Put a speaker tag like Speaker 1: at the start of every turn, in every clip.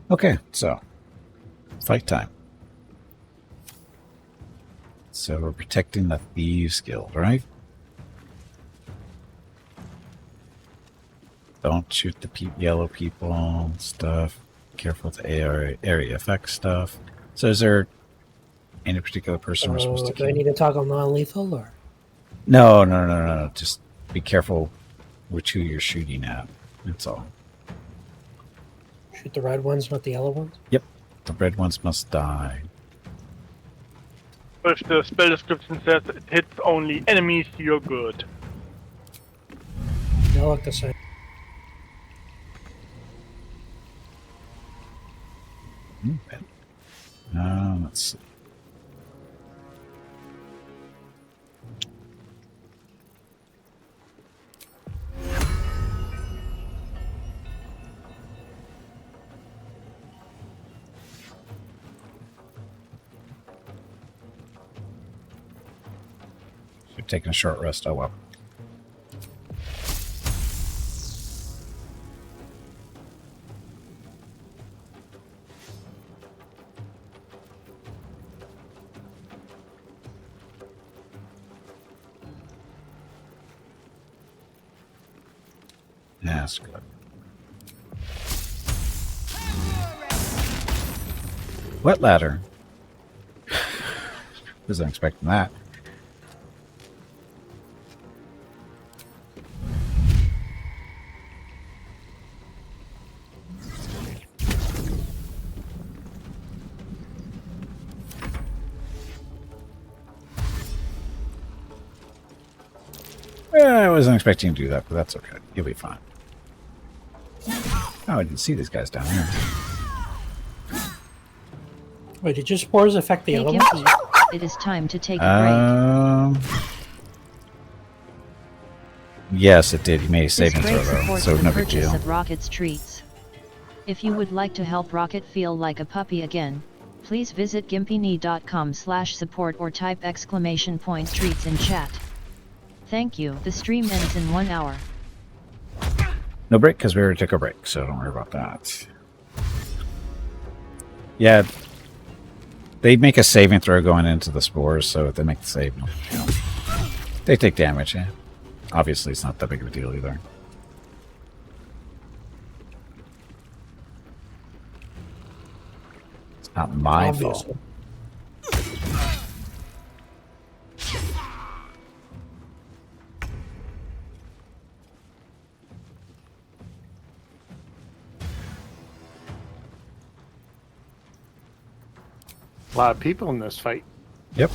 Speaker 1: Okay, so fight time. So we're protecting the Thieves Guild, right? Don't shoot the yellow people stuff. Careful with the area effect stuff. So is there any particular person we're supposed to
Speaker 2: do I
Speaker 1: kill?
Speaker 2: need to toggle non-lethal or?
Speaker 1: No. Just be careful which who you're shooting at. That's all.
Speaker 2: Shoot the red ones, not the yellow ones?
Speaker 1: Yep. The red ones must die.
Speaker 3: If the spell description says it hits only enemies, you're good.
Speaker 2: They all look the same.
Speaker 1: Let's see. You're taking a short rest. Oh well. That's good. Wet ladder. Wasn't expecting that. I wasn't expecting to do that, but that's okay. You'll be fine. Oh, I didn't see these guys down here.
Speaker 2: Wait, did your spores affect the
Speaker 4: Hey,
Speaker 2: other
Speaker 4: Gimpy,
Speaker 2: ones?
Speaker 4: it is time to take a break.
Speaker 1: Yes, it did. You made a saving
Speaker 4: This
Speaker 1: throw,
Speaker 4: break
Speaker 1: though,
Speaker 4: supports
Speaker 1: so
Speaker 4: the
Speaker 1: no big
Speaker 4: purchase
Speaker 1: deal.
Speaker 4: of Rocket's treats. If you would like to help Rocket feel like a puppy again, please visit gimpyknee.com/support or type !treats in chat. Thank you. The stream ends in 1 hour.
Speaker 1: No break, because we already took a break, so don't worry about that. Yeah, they make a saving throw going into the spores, so if they make the save, you know, they take damage. Yeah. Obviously, it's not that big of a deal either. It's not my
Speaker 2: Obviously.
Speaker 1: fault.
Speaker 5: A lot of people in this fight.
Speaker 1: Yep.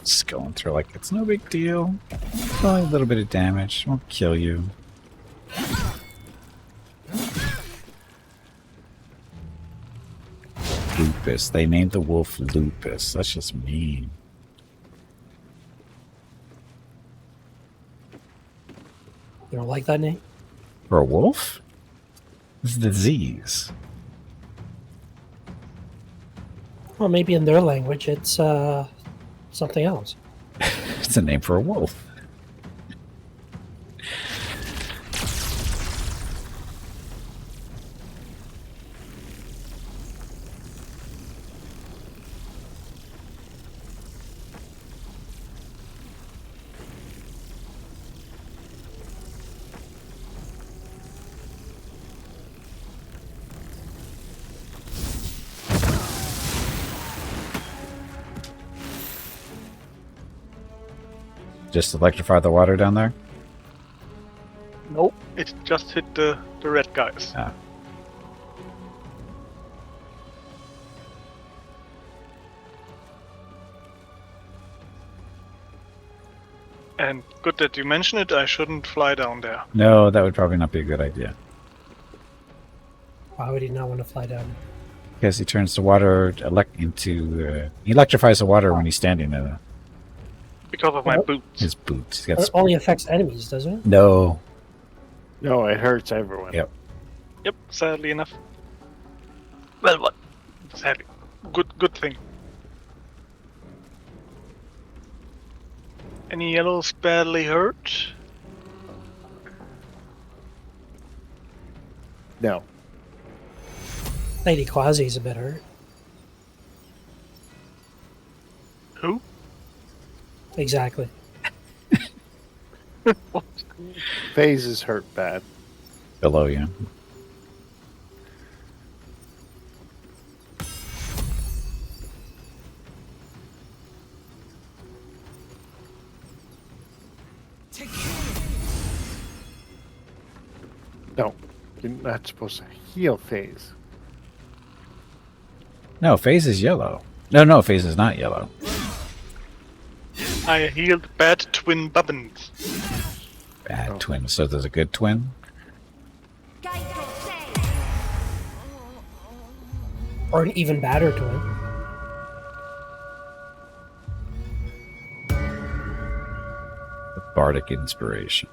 Speaker 1: Just going through like it's no big deal. Only a little bit of damage. Won't kill you. Lupus. They named the wolf Lupus. That's just mean.
Speaker 2: You don't like that name?
Speaker 1: For a wolf? It's a disease.
Speaker 2: Well, maybe in their language it's something else.
Speaker 1: It's a name for a wolf. Just electrify the water down there?
Speaker 3: Nope, it just hit the red guys. And good that you mention it, I shouldn't fly down there.
Speaker 1: No, that would probably not be a good idea.
Speaker 2: Why would he not want to fly down?
Speaker 1: Because he turns the water into... he electrifies the water when he's standing in
Speaker 3: Because of my
Speaker 2: Well,
Speaker 3: boots.
Speaker 1: his boots. He
Speaker 2: It
Speaker 1: got
Speaker 2: only affects enemies, doesn't it?
Speaker 1: no.
Speaker 5: No, it hurts everyone.
Speaker 1: Yep.
Speaker 3: Yep, sadly enough. Well, what? Sadly. Good thing. Any yellows badly hurt?
Speaker 5: No.
Speaker 2: Lady Quasi's a bit hurt.
Speaker 3: Who?
Speaker 2: Exactly.
Speaker 3: What?
Speaker 5: Phases hurt bad.
Speaker 1: Below you.
Speaker 5: No. You're not supposed to heal phase.
Speaker 1: No, phase is yellow. No, phase is not yellow.
Speaker 3: I healed bad twin bubbins.
Speaker 1: Bad twin. So there's a good twin?
Speaker 2: Or an even badder twin.
Speaker 1: The bardic inspiration.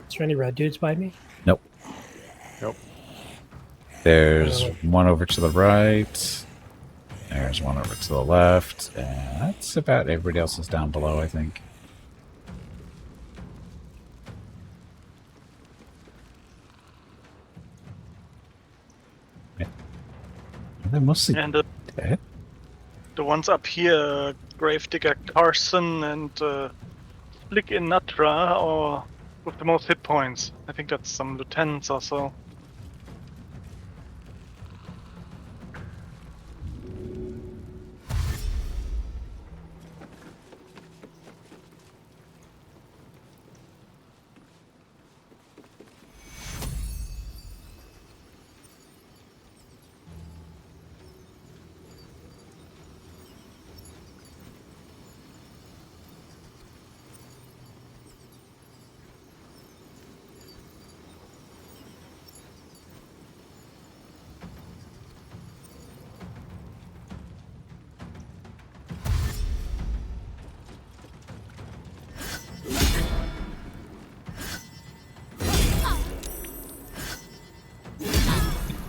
Speaker 2: Is there any red dudes by me?
Speaker 1: Nope.
Speaker 5: Nope.
Speaker 1: There's one over to the right. There's one over to the left. And that's about everybody else is down below, I think. Yeah. They're mostly
Speaker 3: And
Speaker 1: dead.
Speaker 3: the ones up here, Gravedigger Carson and Slick Inatra, or with the most hit points. I think that's some lieutenants or so.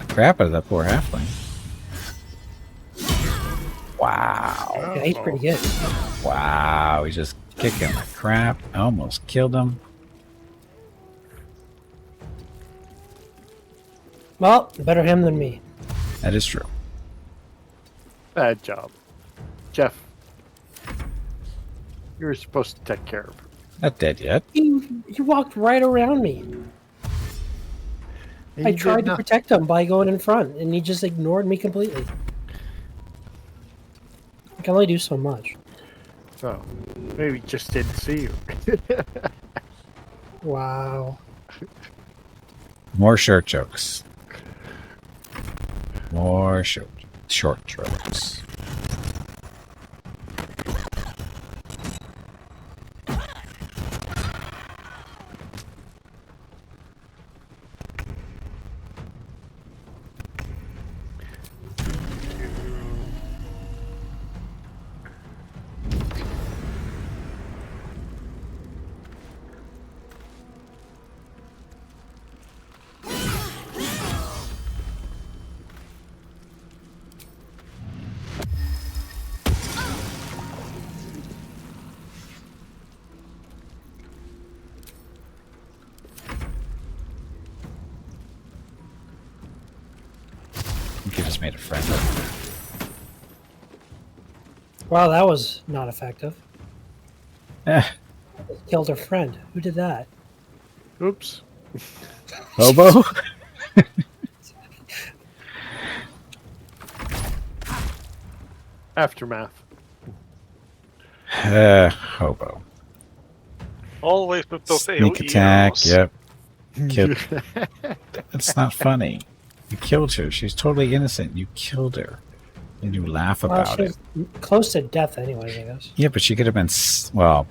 Speaker 1: Crap out of that poor halfling. Wow.
Speaker 2: Yeah, he's pretty good.
Speaker 1: Wow. He's just kicking the crap. Almost killed him.
Speaker 2: Well, better him than me.
Speaker 1: That is true.
Speaker 5: Bad job. Jeff. You were supposed to take care of her.
Speaker 1: Not dead yet.
Speaker 2: He walked right around me.
Speaker 5: And
Speaker 2: I
Speaker 5: you did
Speaker 2: tried to
Speaker 5: nothing.
Speaker 2: protect him by going in front, and he just ignored me completely. I can only do so much.
Speaker 5: Oh, maybe he just didn't see you.
Speaker 2: Wow.
Speaker 1: More short jokes. More short jokes. You just made a friend.
Speaker 2: Wow, that was not effective.
Speaker 1: Eh,
Speaker 2: Killed a friend. Who did that?
Speaker 5: Oops.
Speaker 1: Hobo?
Speaker 5: Aftermath.
Speaker 1: Hobo.
Speaker 3: Always with those
Speaker 1: Sneak
Speaker 3: AoE
Speaker 1: attack,
Speaker 3: arrows.
Speaker 1: yep. Killed. It's not funny. You killed her. She's totally innocent. You killed her. And you laugh
Speaker 2: Well,
Speaker 1: about
Speaker 2: she
Speaker 1: it.
Speaker 2: was close to death, anyways. I guess.
Speaker 1: Yeah, but she could have been. Well,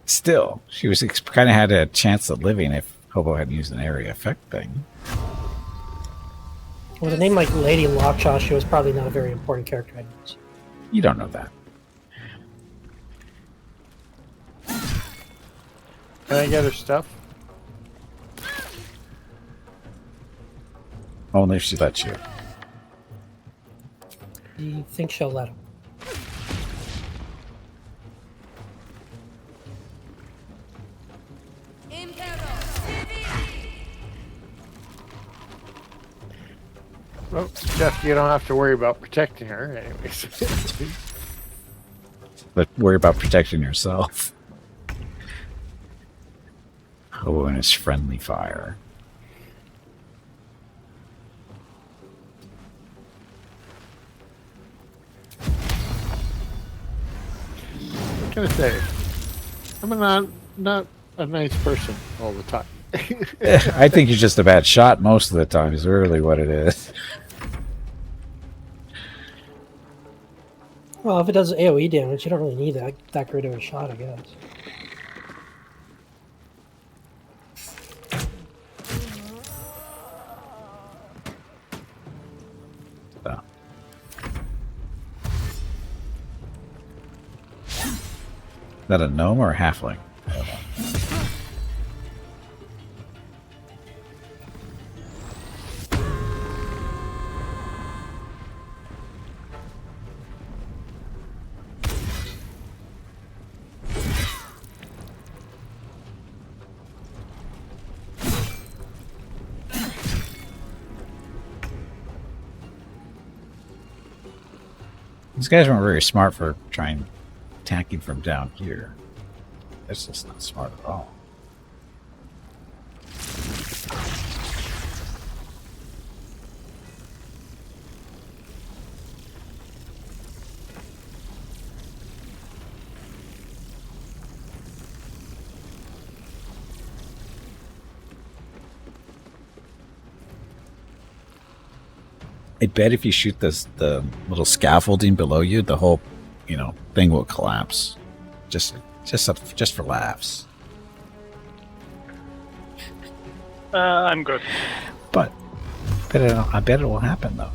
Speaker 1: still, she was kind of had a chance of living if Hobo hadn't used an area effect thing.
Speaker 2: With a name like Lady Lockjaw, she was probably not a very important character. Anyways.
Speaker 1: You don't know that.
Speaker 5: Can I get her stuff?
Speaker 1: Only if she lets you.
Speaker 2: Do you think she'll let him?
Speaker 5: Well, Jeff, you don't have to worry about protecting her, anyways.
Speaker 1: But worry about protecting yourself. Hobo and his friendly fire.
Speaker 5: What can I say? I'm not a nice person all the time.
Speaker 1: I think you're just a bad shot most of the time, is really what it is.
Speaker 2: Well, if it does AoE damage, you don't really need that great of a shot, I guess.
Speaker 1: So. Is that a gnome or a halfling? These guys weren't very smart for trying attacking from down here. That's just not smart at all. I bet if you shoot the little scaffolding below you, the whole, thing will collapse. Just for laughs.
Speaker 3: I'm good.
Speaker 1: But I bet it will happen though.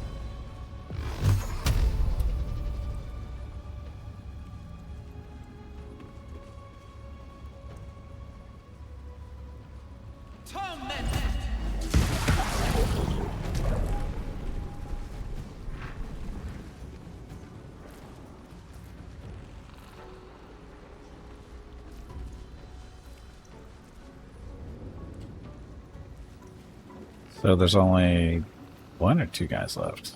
Speaker 1: So there's only one or two guys left.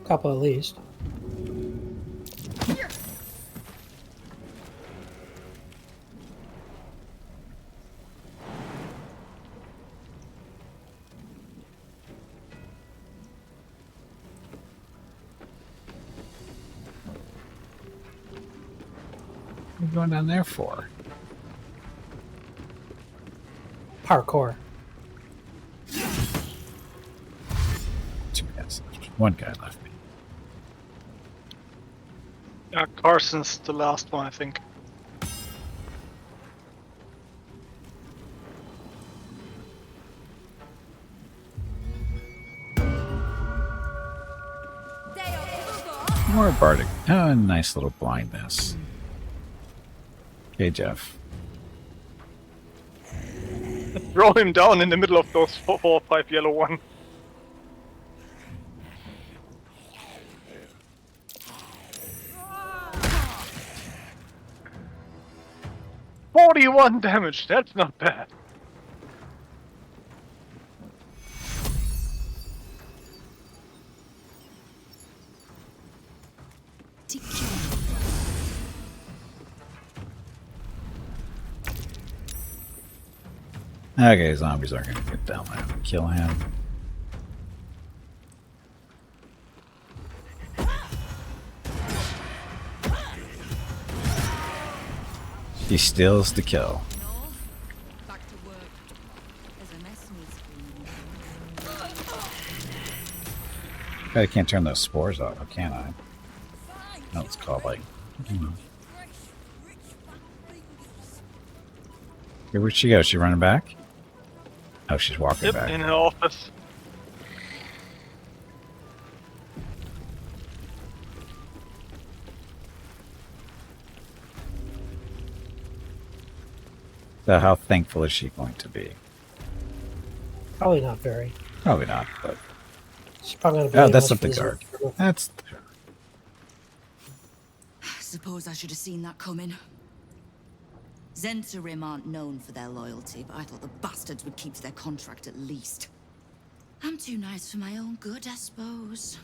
Speaker 2: Couple at least.
Speaker 1: What are you going down there for?
Speaker 2: Parkour.
Speaker 1: Two guys left. One guy left.
Speaker 3: Yeah, Carson's the last one, I think.
Speaker 1: More bardic. Oh, nice little blindness. Okay, Jeff.
Speaker 3: Throw him down in the middle of those four or five yellow ones. "41 damage, that's not bad."
Speaker 1: Okay, zombies aren't going to get down there and kill him. He steals the kill.
Speaker 6: No, back to work. There's a mess needs cleaning.
Speaker 1: I can't turn those spores off, can I? No, it's called like. Hey, where'd she go? She running back? Oh, she's walking
Speaker 3: Yep,
Speaker 1: back.
Speaker 3: in her office.
Speaker 1: So how thankful is she going to be?
Speaker 2: Probably not very.
Speaker 1: Probably not, but
Speaker 2: She's probably going to be.
Speaker 1: oh,
Speaker 2: able
Speaker 1: that's
Speaker 2: to
Speaker 1: not the
Speaker 2: visit
Speaker 1: guard.
Speaker 2: for-
Speaker 1: That's
Speaker 6: Suppose I should have seen that coming. Zentarim aren't known for their loyalty, but I thought the bastards would keep to their contract at least. I'm too nice for my own good, I suppose.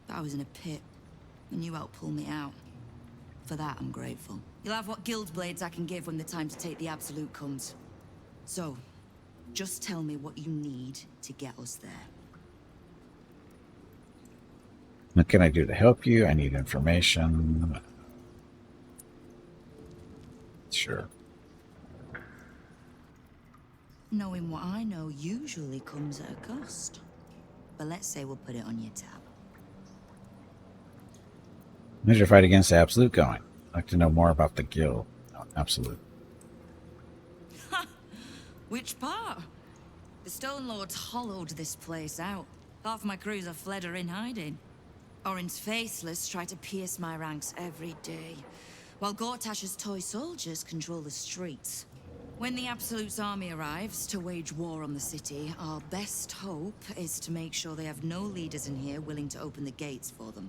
Speaker 6: But I was in a pit, and you helped pull me out. For that, I'm grateful. You'll have what guild blades I can give when the time to take the absolute comes. So, just tell me what you need to get us there.
Speaker 1: what can I do to help you? I need information. Sure.
Speaker 6: Knowing what I know usually comes at a cost. But let's say we'll put it on your tab.
Speaker 1: How's your fight against the Absolute going? I'd like to know more about the guild. Oh, Absolute.
Speaker 6: Which part? The Stone Lords hollowed this place out. Half my crews have fled or in hiding. Orin's faithless try to pierce my ranks every day, while Gortash's toy soldiers control the streets. When the Absolute's army arrives to wage war on the city, our best hope is to make sure they have no leaders in here willing to open the gates for them.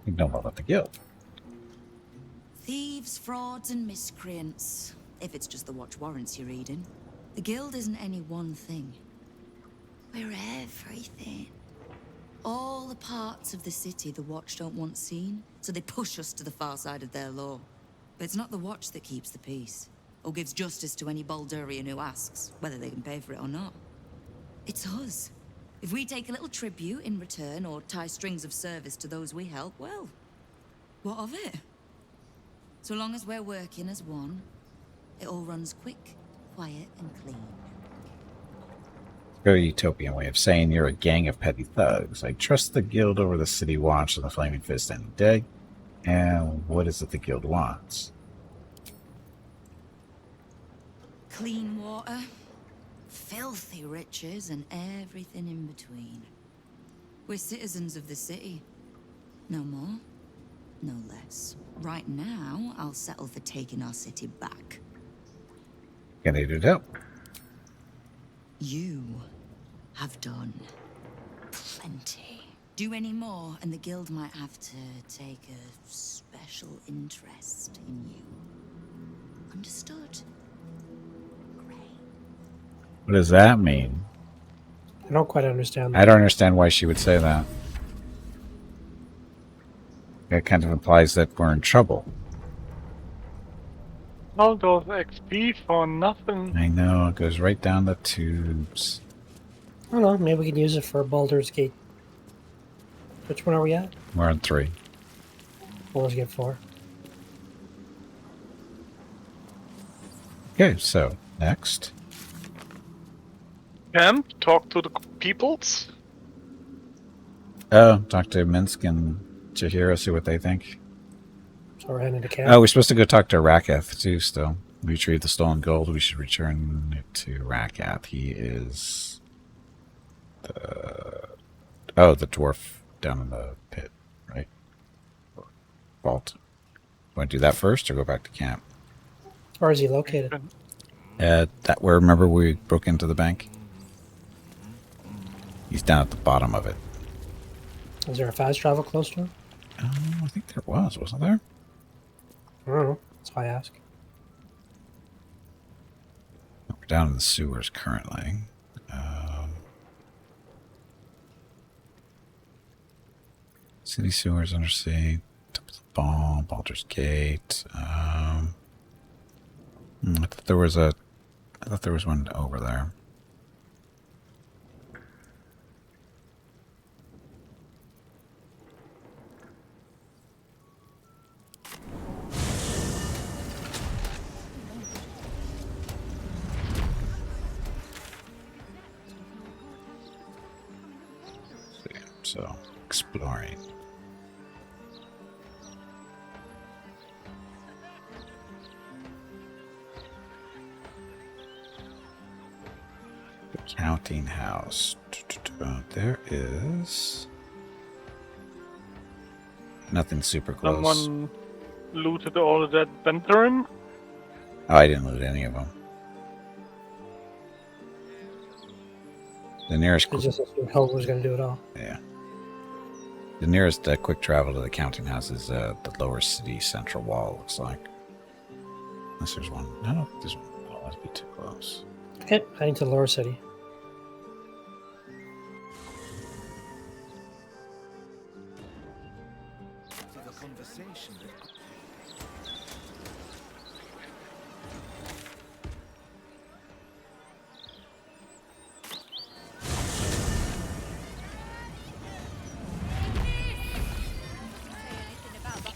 Speaker 1: You know more about the guild.
Speaker 6: Thieves, frauds, and miscreants. If it's just the watch warrants you're reading. The guild isn't any one thing. We're everything. All the parts of the city the watch don't want seen, so they push us to the far side of their law. But it's not the watch that keeps the peace, or gives justice to any Baldurian who asks, whether they can pay for it or not. It's us. If we take a little tribute in return, or tie strings of service to those we help, well, what of it? So long as we're working as one, it all runs quick, quiet, and clean.
Speaker 1: Very utopian way of saying you're a gang of petty thugs. I trust the guild over the city watch and the Flaming Fist any day. And what is it the guild wants?
Speaker 6: Clean water, filthy riches, and everything in between. We're citizens of the city. No more, no less. Right now, I'll settle for taking our city back.
Speaker 1: Can I do to help?
Speaker 6: You have done plenty. Do any more, and the guild might have to take a special interest in you. Understood? Great.
Speaker 1: What does that mean?
Speaker 2: I don't quite understand
Speaker 1: I
Speaker 2: that.
Speaker 1: don't understand why she would say that. That kind of implies that we're in trouble.
Speaker 3: All those XP for nothing.
Speaker 1: I know, it goes right down the tubes.
Speaker 2: I don't know. Maybe we can use it for Baldur's Gate. Which one are we at?
Speaker 1: We're on 3.
Speaker 2: Baldur's Gate 4.
Speaker 1: Okay, so next.
Speaker 3: Camp, talk to the peoples.
Speaker 1: Oh, talk to Minsk and Chihiro, see what they think.
Speaker 2: So we're heading to camp.
Speaker 1: Oh, we're supposed to go talk to Rakath too still. We retrieved the stolen gold. We should return it to Rakath. He is the dwarf down in the pit, right? Or vault. Want to do that first or go back to camp?
Speaker 2: Where is he located?
Speaker 1: That where remember we broke into the bank? He's down at the bottom of it.
Speaker 2: Is there a fast travel close to him?
Speaker 1: I think there wasn't there?
Speaker 2: I don't know. That's why I ask.
Speaker 1: We're down in the sewers currently. City sewers undersea. Top of the ball. Baldur's Gate. I thought there was one over there. So, exploring. The counting house. There is nothing super close.
Speaker 3: Someone looted all of that Venturin.
Speaker 1: Oh, I didn't loot any of them. The nearest,
Speaker 2: I just assumed Hell was going to do it all.
Speaker 1: yeah. The nearest quick travel to the counting house is the lower city central wall. Looks like. Unless there's one. I don't think there's one. Oh, that'd be too close.
Speaker 2: Okay, heading to Lower City.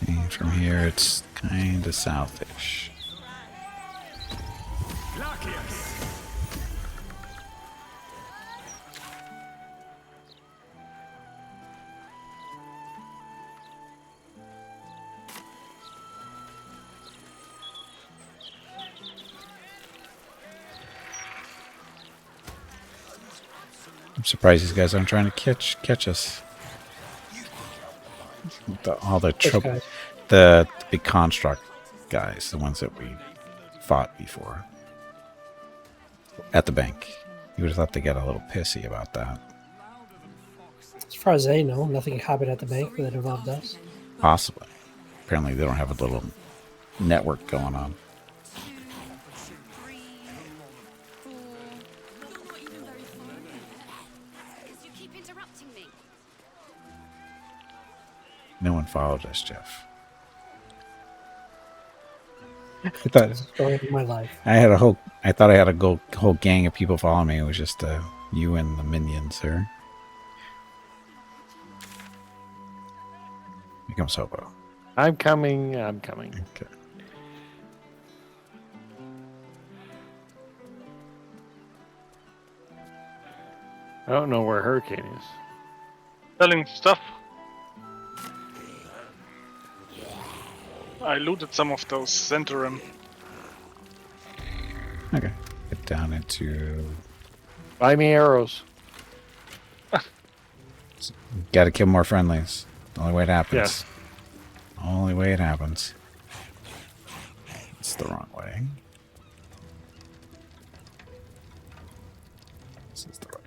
Speaker 1: Okay, from here it's kind of southish. I'm surprised these guys aren't trying to catch us. All the
Speaker 2: Which
Speaker 1: trouble,
Speaker 2: guys?
Speaker 1: the big construct guys, the ones that we fought before at the bank. You would have thought they got a little pissy about that.
Speaker 2: As far as they know, nothing happened at the bank that involved us.
Speaker 1: Possibly. Apparently, they don't have a little network going on.
Speaker 7: You keep interrupting me.
Speaker 1: No one followed us, Jeff. I thought
Speaker 2: Story of my life.
Speaker 1: I thought I had a whole gang of people following me. It was just you and the minions, sir. Here comes Hobo.
Speaker 5: I'm coming. I'm coming.
Speaker 1: Okay.
Speaker 5: I don't know where Hurricane is.
Speaker 3: Selling stuff. I looted some of those Centaurum.
Speaker 1: Okay. Get down into.
Speaker 5: Buy me arrows.
Speaker 1: Got to kill more friendlies. The only way it happens.
Speaker 5: Yes.
Speaker 1: Only way it happens. It's the wrong way. This is the right.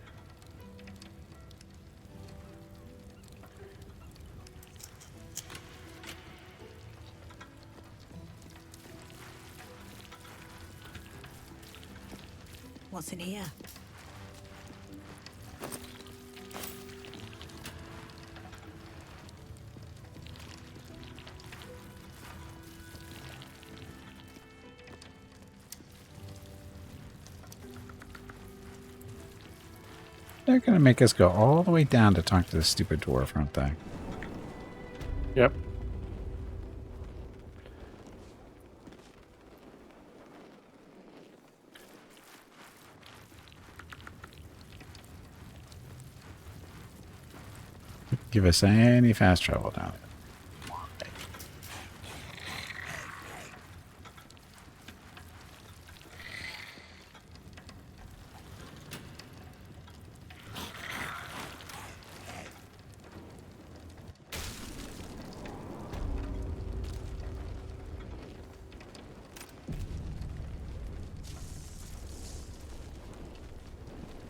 Speaker 6: What's in here?
Speaker 1: They're gonna make us go all the way down to talk to this stupid dwarf, aren't they?
Speaker 5: Yep.
Speaker 1: Give us any fast travel down there.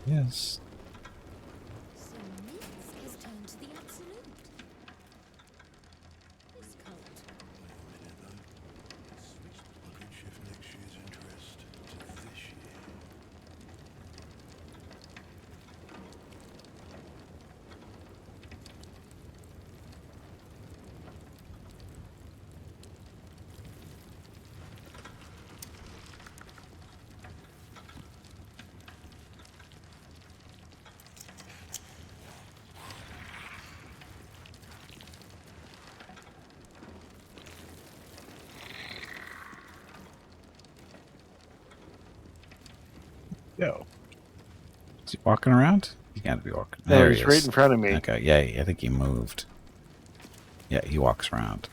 Speaker 1: Yes.
Speaker 7: So Minsk has turned to the absolute. This cult.
Speaker 1: Yo. Is he walking around? He can't be walking.
Speaker 5: No,
Speaker 1: There he
Speaker 5: he's
Speaker 1: is.
Speaker 5: right in front of me.
Speaker 1: Okay, yeah, I think he moved. Yeah, he walks around.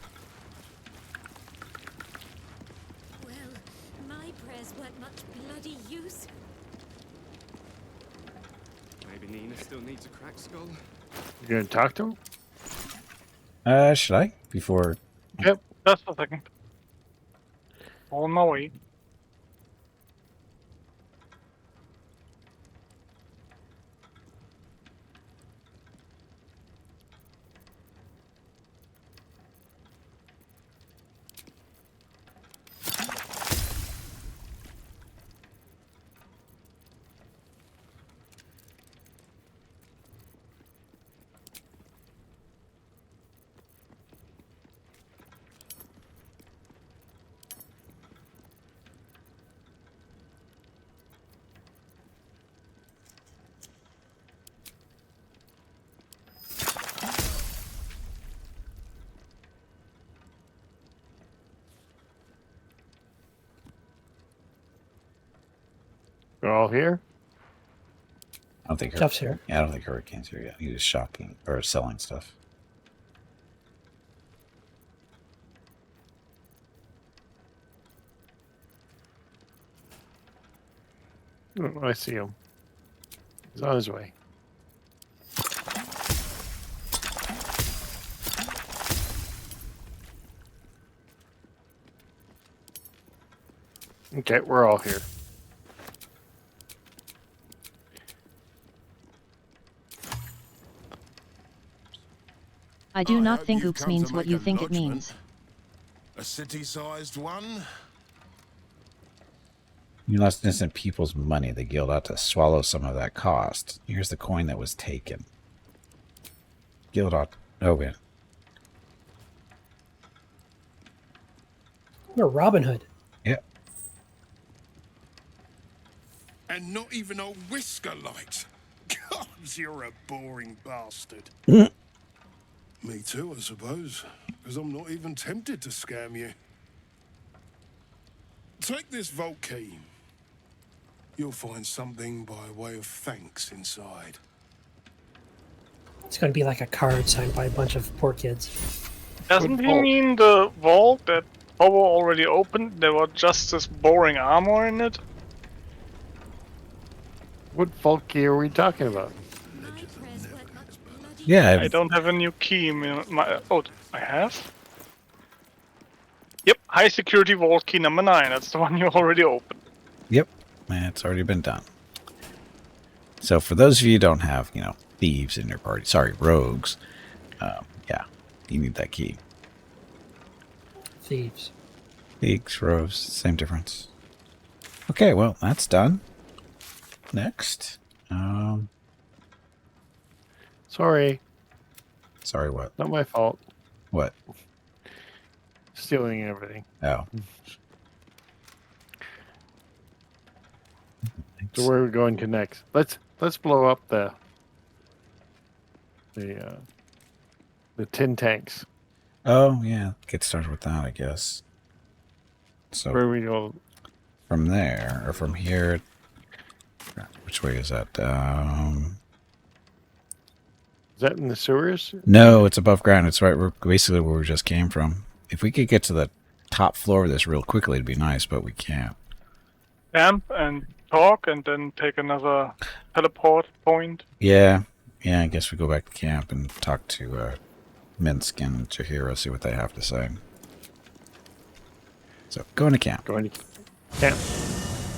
Speaker 7: Well, my prayers weren't much bloody use.
Speaker 8: Maybe Nina still needs a cracked skull.
Speaker 5: You gonna talk to him?
Speaker 1: Should I? Before...
Speaker 5: Yep.
Speaker 3: Just a second. On my way.
Speaker 5: They're all here?
Speaker 1: I don't think...
Speaker 2: Stuff's here.
Speaker 1: Yeah, I don't think Hurricane's here yet. He was shopping, or selling stuff.
Speaker 5: Oh, I see him. He's on his way. Okay, we're all here.
Speaker 4: I do
Speaker 9: I
Speaker 4: not
Speaker 9: hope
Speaker 4: think
Speaker 9: you've
Speaker 4: oops
Speaker 9: come
Speaker 4: means
Speaker 9: to
Speaker 4: what
Speaker 9: make
Speaker 4: you
Speaker 9: a
Speaker 4: think it
Speaker 9: lodgment.
Speaker 4: means.
Speaker 9: A city-sized one?
Speaker 1: You lost innocent people's money. The guild ought to swallow some of that cost. Here's the coin that was taken. Guild ought... Oh, yeah.
Speaker 2: You're Robin Hood.
Speaker 1: Yeah.
Speaker 9: And not even a whisker light. God, you're a boring bastard. Me too, I suppose. Because I'm not even tempted to scam you. Take this vault key. You'll find something by way of thanks inside.
Speaker 2: It's going to be like a card signed by a bunch of poor kids.
Speaker 3: Doesn't he
Speaker 5: vault?
Speaker 3: mean the vault that Power already opened? There was just this boring armor in it?
Speaker 5: What vault key are we talking about?
Speaker 7: My prayers weren't much bloody
Speaker 1: Yeah,
Speaker 3: I don't have a new key in my... Oh, I have? Yep, high security vault key number 9. That's the one you already opened.
Speaker 1: Yep. It's already been done. So for those of you who don't have, thieves in your party, sorry, rogues, yeah, you need that key.
Speaker 2: Thieves.
Speaker 1: Thieves, rogues, same difference. Okay, well, that's done. Next.
Speaker 5: Sorry,
Speaker 1: Sorry, what?
Speaker 5: not my fault.
Speaker 1: What?
Speaker 5: Stealing everything.
Speaker 1: Oh.
Speaker 5: So where are we going to next? Let's blow up the tin tanks.
Speaker 1: Oh, yeah. Get started with that, I guess. So
Speaker 5: Where we go?
Speaker 1: from there, or from here, which way is that?
Speaker 5: Is that in the sewers?
Speaker 1: No, it's above ground. It's right basically where we just came from. If we could get to the top floor of this real quickly, it'd be nice, but we can't.
Speaker 3: Camp and talk and then take another teleport point.
Speaker 1: Yeah, I guess we go back to camp and talk to Minsk and Chihiro, see what they have to say. So, going to camp.
Speaker 5: Going to camp.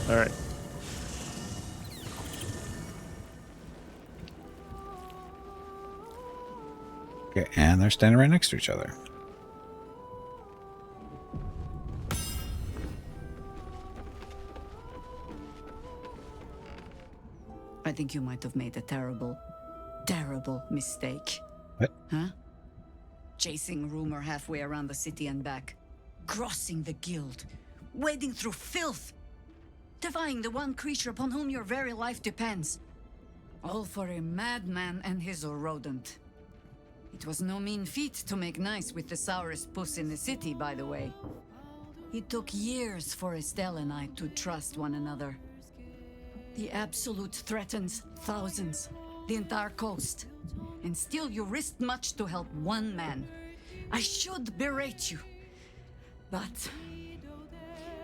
Speaker 5: All right.
Speaker 1: Okay, and they're standing right next to each other.
Speaker 6: I think you might have made a terrible, terrible mistake.
Speaker 1: What?
Speaker 6: Huh? Chasing rumor halfway around the city and back. Crossing the guild. Wading through filth. Defying the one creature upon whom your very life depends. All for a madman and his rodent. It was no mean feat to make nice with the sourest puss in the city, by the way. It took years for Estelle and I to trust one another. The Absolute threatens thousands. the entire coast. And still you risked much to help one man. I should berate you. But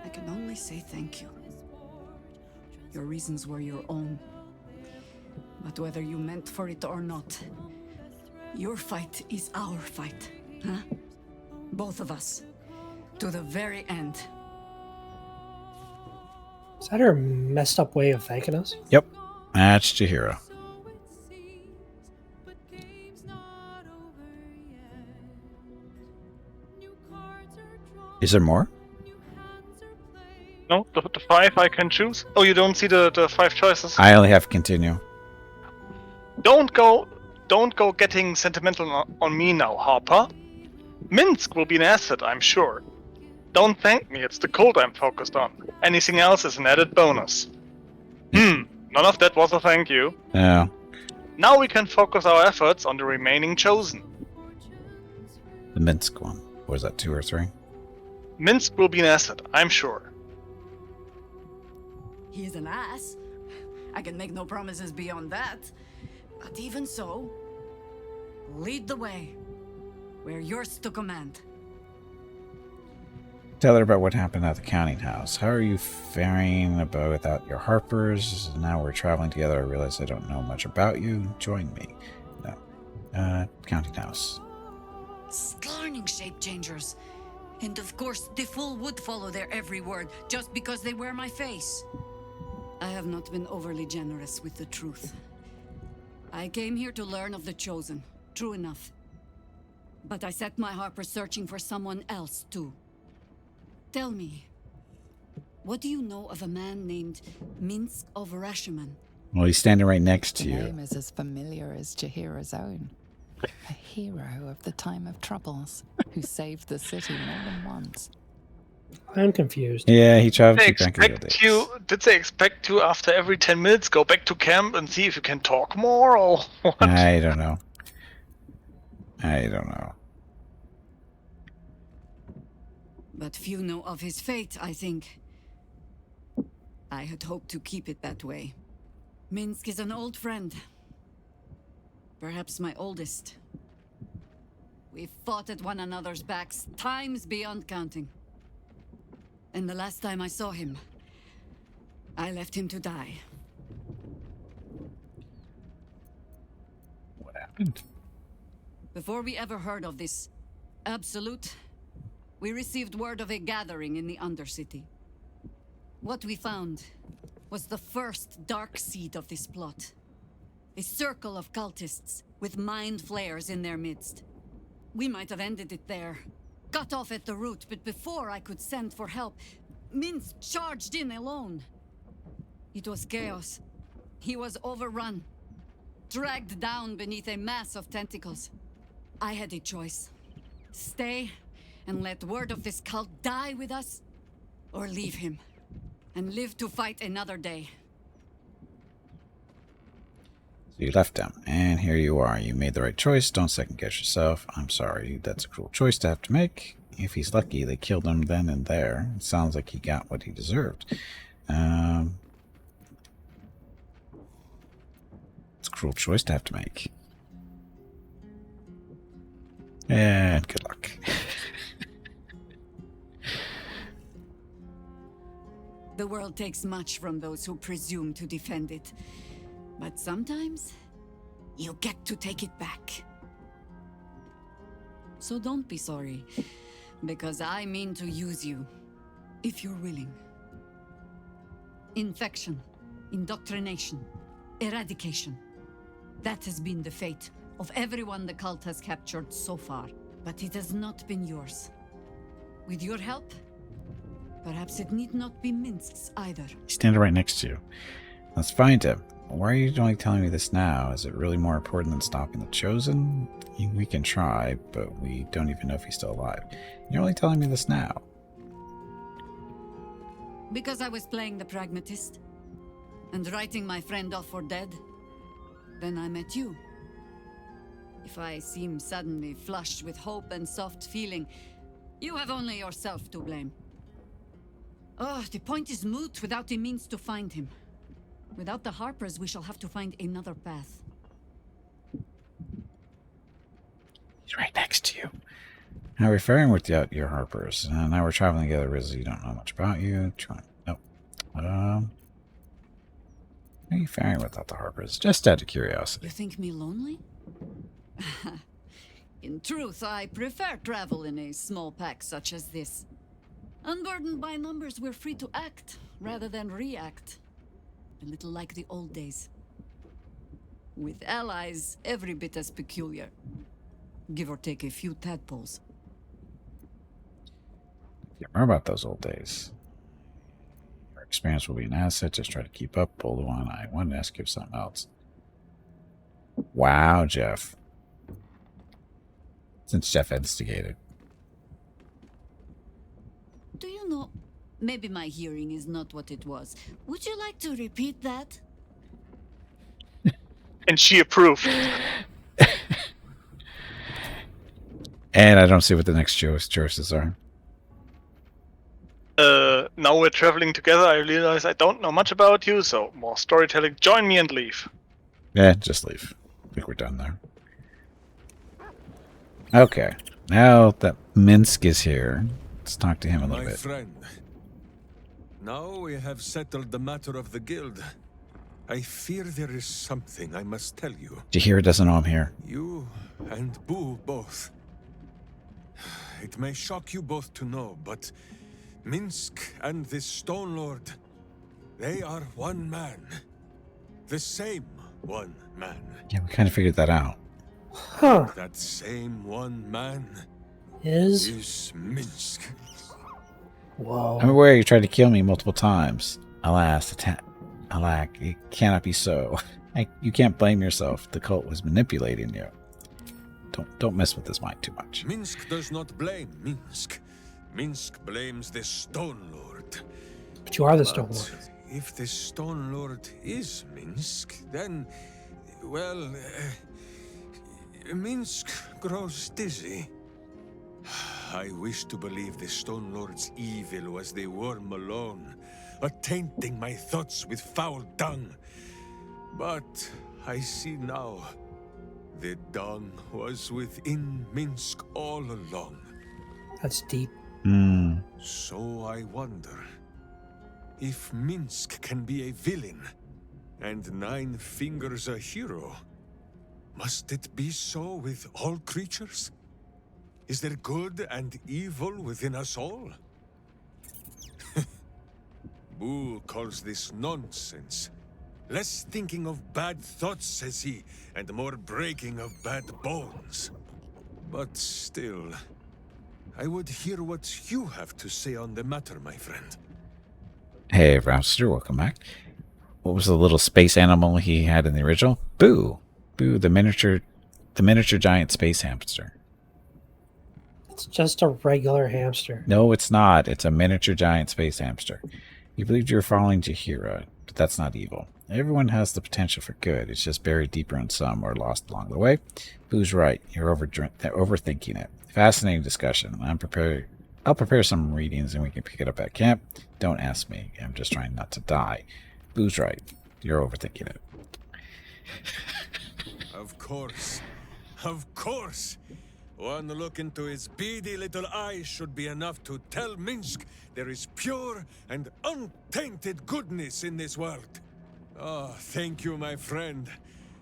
Speaker 6: I can only say thank you. Your reasons were your own. But whether you meant for it or not, your fight is our fight, huh? Both of us. To the very end.
Speaker 2: Is that her messed up way of thanking us?
Speaker 1: Yep. That's Chihiro. Is there more?
Speaker 3: No, the 5 I can choose. Oh, you don't see the 5 choices.
Speaker 1: I only have continue.
Speaker 3: Don't go getting sentimental on me now, Harper. Minsk will be an asset, I'm sure. Don't thank me, it's the cult I'm focused on. Anything else is an added bonus. None of that was a thank you.
Speaker 1: Yeah.
Speaker 3: Now we can focus our efforts on the remaining chosen.
Speaker 1: The Minsk one. Was that 2 or 3?
Speaker 3: Minsk will be an asset, I'm sure.
Speaker 6: He's an ass. I can make no promises beyond that. But even so, lead the way. We're yours to command.
Speaker 1: Tell her about what happened at the counting house. How are you faring about without your Harpers? Now we're traveling together. I realize I don't know much about you. Join me. No. Counting house.
Speaker 6: Scarning shape changers. And of course, the fool would follow their every word just because they wear my face. I have not been overly generous with the truth. I came here to learn of the Chosen. True enough. But I set my Harper searching for someone else, too. Tell me, what do you know of a man named Minsk of Rashiman?
Speaker 1: Well, he's standing right next to
Speaker 10: The
Speaker 1: you.
Speaker 10: name is as familiar as Jaheira's own. A hero of the time of troubles, who saved the city more than once.
Speaker 2: I'm confused.
Speaker 1: Yeah, he tried to
Speaker 3: They
Speaker 1: keep track of your
Speaker 3: expect
Speaker 1: dates.
Speaker 3: you. Did they expect you after every 10 minutes go back to camp and see if you can talk more, or what?
Speaker 1: I don't know. I don't know.
Speaker 6: But few know of his fate, I think. I had hoped to keep it that way. Minsk is an old friend. Perhaps my oldest. We've fought at one another's backs times beyond counting. And the last time I saw him, I left him to die.
Speaker 1: What happened?
Speaker 6: Before we ever heard of this Absolute, we received word of a gathering in the Undercity. What we found was the first dark seed of this plot. A circle of cultists with mind flayers in their midst. We might have ended it there, cut off at the root, but before I could send for help, Minsk charged in alone. It was chaos. He was overrun, dragged down beneath a mass of tentacles. I had a choice. Stay and let word of this cult die with us, or leave him and live to fight another day.
Speaker 1: So you left him, and here you are. You made the right choice. Don't second guess yourself. I'm sorry. That's a cruel choice to have to make. If he's lucky, they killed him then and there. It sounds like he got what he deserved. It's a cruel choice to have to make. And good luck.
Speaker 6: The world takes much from those who presume to defend it. But sometimes, you get to take it back. So don't be sorry, because I mean to use you, if you're willing. Infection, indoctrination, eradication. That has been the fate of everyone the cult has captured so far. But it has not been yours. With your help, perhaps it need not be Minsk's either.
Speaker 1: He's standing right next to you. Let's find him. Why are you only telling me this now? Is it really more important than stopping the Chosen? We can try, but we don't even know if he's still alive. You're only telling me this now.
Speaker 6: Because I was playing the pragmatist and writing my friend off for dead. Then I met you. If I seem suddenly flushed with hope and soft feeling, you have only yourself to blame. Oh, the point is moot without a means to find him. Without the Harpers, we shall have to find another path.
Speaker 1: right next to you. Now we're faring without your Harpers. Now we're traveling together, Riz. You don't know much about you. Nope. How are you faring without the Harpers? Just out of curiosity.
Speaker 6: You think me lonely? In truth, I prefer travel in a small pack such as this. Unburdened by numbers, we're free to act rather than react. A little like the old days. With allies every bit as peculiar. Give or take a few tadpoles.
Speaker 1: Yeah, remember about those old days. Your experience will be an asset. Just try to keep up. Pull the one. I wanted to ask you something else. Wow, Jeff. Since Jeff instigated.
Speaker 6: Do you know, maybe my hearing is not what it was. Would you like to repeat that?
Speaker 3: And she approved.
Speaker 1: And I don't see what the next choices are.
Speaker 3: Now we're traveling together, I realize I don't know much about you, so more storytelling. Join me and leave.
Speaker 1: Yeah, just leave. I think we're done there. Okay. Now that Minsk is here, let's talk to him a little
Speaker 11: My
Speaker 1: bit.
Speaker 11: friend, now we have settled the matter of the guild. I fear there is something I must tell you.
Speaker 1: Jahira doesn't know I'm here.
Speaker 11: You and Boo both. It may shock you both to know, but Minsk and this Stone Lord, they are one man. The same one man.
Speaker 1: Yeah, we kind of figured that out.
Speaker 2: Huh.
Speaker 11: That same one man
Speaker 2: Is
Speaker 11: Minsk.
Speaker 2: Whoa.
Speaker 1: I'm aware you tried to kill me multiple times. Alas, alack, it cannot be so. You can't blame yourself. The cult was manipulating you. Don't mess with his mind too much.
Speaker 11: Minsk does not blame Minsk. Minsk blames the Stone Lord.
Speaker 2: But you are the Stone Lord.
Speaker 11: If the Stone Lord is Minsk, then, well, Minsk grows dizzy. I wish to believe the Stone Lord's evil was the worm alone, attainting my thoughts with foul dung. But I see now, the dung was within Minsk all along.
Speaker 2: That's deep.
Speaker 11: So I wonder, if Minsk can be a villain, and Nine Fingers a hero, must it be so with all creatures? Is there good and evil within us all? Boo calls this nonsense. Less thinking of bad thoughts, says he, and more breaking of bad bones. But still, I would hear what you have to say on the matter, my friend.
Speaker 1: Hey, Rouster, welcome back. What was the little space animal he had in the original? Boo. Boo, the miniature giant space hamster.
Speaker 2: It's just a regular hamster.
Speaker 1: No, it's not. It's a miniature giant space hamster. You believed you were following Jahira, but that's not evil. Everyone has the potential for good. It's just buried deeper in some or lost along the way. Boo's right. You're overthinking it. Fascinating discussion. I'll prepare some readings and we can pick it up at camp. Don't ask me. I'm just trying not to die. Boo's right. You're overthinking it.
Speaker 11: Of course. Of course. One look into his beady little eyes should be enough to tell Minsk there is pure and untainted goodness in this world. Oh, thank you, my friend.